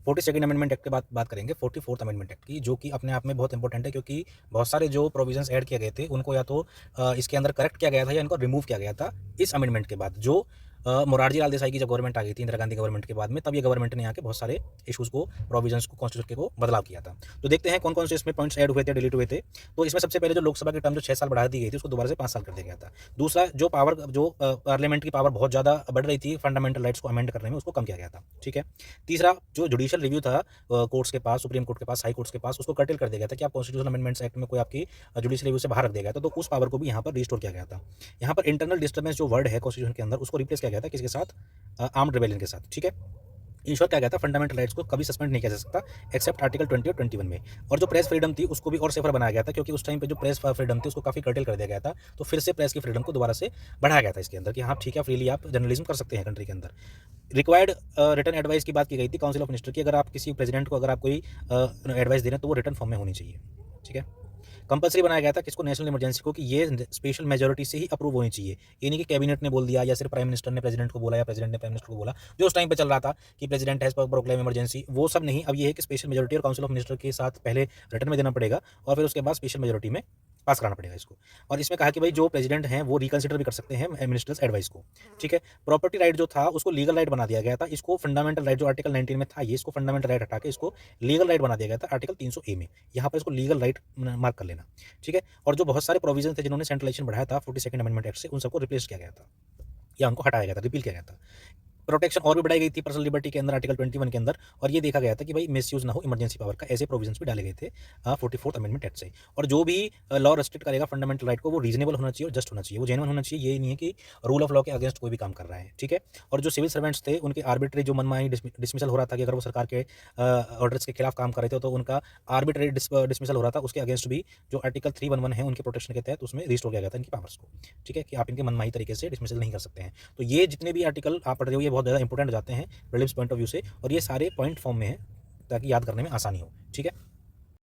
42nd amendment act के बाद बात करेंगे 44th अमेंडमेंट एक्ट की, जो कि अपने आप में बहुत इंपॉर्टेंट है, क्योंकि बहुत सारे जो प्रोविजंस ऐड किए गए थे उनको या तो इसके अंदर करेक्ट किया गया था या इनको रिमूव किया गया था इस अमेंडमेंट के बाद। जो मोरारजी लाल देसाई की जब गवर्नमेंट आ गई थी, इंदिरा गांधी गवर्नमेंट के बाद में, तब ये गवर्नमेंट ने आके बहुत सारे इशूज़ को, प्रोविजंस को, कॉन्स्टिट्यूशन को बदलाव किया था। तो देखते हैं कौन कौन से इसमें पॉइंट्स ऐड हुए थे, डिलीट हुए थे। तो इसमें सबसे पहले जो लोकसभा की टर्म जो 6 साल बढ़ा दी गई थी, उसको दोबारा से 5 साल कर दिया गया था। दूसरा, जो पार्लियामेंट की पावर बहुत ज़्यादा बढ़ रही थी फंडामेंटल राइट्स को अमेंड करने में, उसको कम किया गया था। ठीक है। तीसरा, जो जुडिशियल रिव्यू था कोर्ट्स के पास, सुप्रीम कोर्ट के पास, हाई कोर्ट्स के पास, उसको कर्टेल कर दिया गया था कि आप कॉन्स्टिट्यूशनल अमेंडमेंट्स एक्ट में कोई आपकी जुडिशियल रिव्यू से बाहर रख दिया गया था, तो उस पावर को भी यहाँ पर रिस्टोर किया गया था। यहाँ पर इंटरनल डिस्टर्बेंस जो वर्ड है कॉन्स्टिट्यूशन के अंदर, उसको रिप्लेस किया गया था किसके साथ? आर्म्ड रिबेलियन के साथ। ठीक है। इंश्योर किया गया था फंडामेंटल राइट्स को कभी सस्पेंड नहीं किया जा सकता एक्सेप्ट आर्टिकल 20 और 21 में। और जो प्रेस फ्रीडम थी उसको भी और सेफर बनाया गया था, क्योंकि उस टाइम पे जो प्रेस फ्रीडम थी उसको काफ़ी कर्टेल कर दिया गया था। तो फिर से प्रेस की फ्रीडम को दोबारा से बढ़ाया गया था इसके अंदर कि हाँ ठीक है, फ्रीली आप जर्नलिज्म कर सकते हैं कंट्री के अंदर। रिक्वायर्ड रिटर्न एडवाइस की बात की गई थी काउंसिल ऑफ मिनिस्टर की। अगर आप किसी प्रेसिडेंट को अगर आप कोई एडवाइस दे रहे हैं तो वो रिटर्न फॉर्म में होनी चाहिए। ठीक है। कंपल्सरी बनाया गया था किसको? नेशनल इमरजेंसी को, कि ये स्पेशल मेजोरिटी से ही अप्रूव होनी चाहिए। ये नहीं कि कैबिनेट ने बोल दिया या सिर्फ प्राइम मिनिस्टर ने प्रेसिडेंट को बोला या प्रेसिडेंट ने प्राइम मिनिस्टर को बोला, जो उस टाइम पे चल रहा था कि प्रेसिडेंट हैज प्रोक्लेम इमरजेंसी, वो सब नहीं। अब ये है कि स्पेशल मेजोरिटी और काउंसिल ऑफ मिनिस्टर के साथ पहले रिटर्न में देना पड़ेगा और फिर उसके बाद स्पेशल मेजोरिटी में पास कराना पड़ेगा इसको। और इसमें कहा कि भाई जो प्रेसिडेंट हैं वो रिकंसिडर भी कर सकते हैं मिनिस्टर्स एडवाइस को। ठीक है। प्रॉपर्टी राइट जो था उसको लीगल राइट बना दिया गया था। इसको फंडामेंटल राइट जो आर्टिकल 19 में था, ये इसको फंडामेंटल राइट हटा के इसको लीगल राइट बना दिया गया था आर्टिकल 300A में। यहाँ पर इसको लीगल राइट मार्क कर लेना। ठीक है। और जो बहुत सारे प्रोविजन थे जिन्होंने सेंट्रलाइजेशन बढ़ाया था 42nd अमेंडमेंट एक्ट से, उन सबको रिप्लेस किया गया था या उनको हटाया गया था, रिपील किया गया था। प्रोटेक्शन और भी बढ़ाई गई थी पर्सनल लिबर्टी के अंदर आर्टिकल 21 के अंदर, और ये देखा गया था कि भाई मिसयूज ना हो इमरजेंसी पावर का, ऐसे प्रोविजंस भी डाले गए थे 44th अमेंडमेंट एक्ट से। और जो भी लॉ रेस्ट्रिक्ट करेगा फंडामेंटल राइट को, वो रीजनेबल होना चाहिए और जस्ट होना चाहिए, वो जेन्युइन होना चाहिए। ये नहीं है कि रूल ऑफ लॉ के अगेंस्ट कोई भी काम कर रहा है। ठीक है। और जो सिविल सर्वेंट्स थे उनके आर्बिट्री जो मनमानी डिसमिसल हो रहा था कि अगर वो सरकार के ऑर्डर्स के खिलाफ काम कर रहे थे तो उनका आर्बिट्री डिसमिसल हो रहा था, उसके अगेंस्ट भी जो आर्टिकल 311 है उनके प्रोटेक्शन के तहत उसमें रिस्टोर किया गया था इनकी पावर्स को। ठीक है, कि आप इनके मनमानी तरीके से डिसमिसल नहीं कर सकते हैं। तो ये जितने भी आर्टिकल आप पढ़ रहे हो ये बहुत ज़्यादा इंपॉर्टेंट हो जाते हैं प्रीलिम्स पॉइंट ऑफ व्यू से, और ये सारे पॉइंट फॉर्म में है ताकि याद करने में आसानी हो। ठीक है।